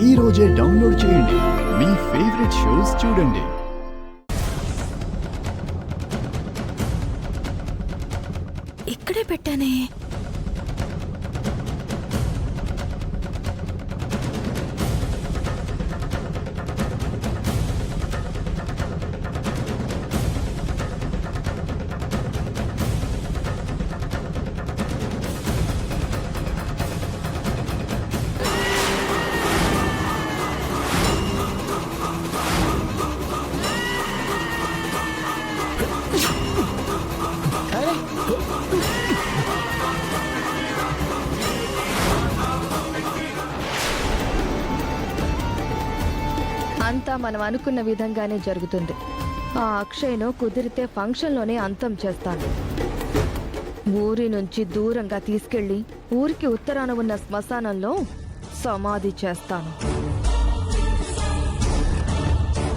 ఈ రోజే డౌన్లోడ్ చేయండి. మీ ఫేవరెట్ షోస్ చూడండి. ఇక్కడే పెట్టానే. అంతా మనం అనుకున్న విధంగానే జరుగుతుంది. ఆ అక్షయ్ను కుదిరితే ఫంక్షన్లోనే అంతం చేస్తాను. ఊరి నుంచి దూరంగా తీసుకెళ్లి ఊరికి ఉత్తరాన ఉన్న శ్మశానంలో సమాధి చేస్తాను.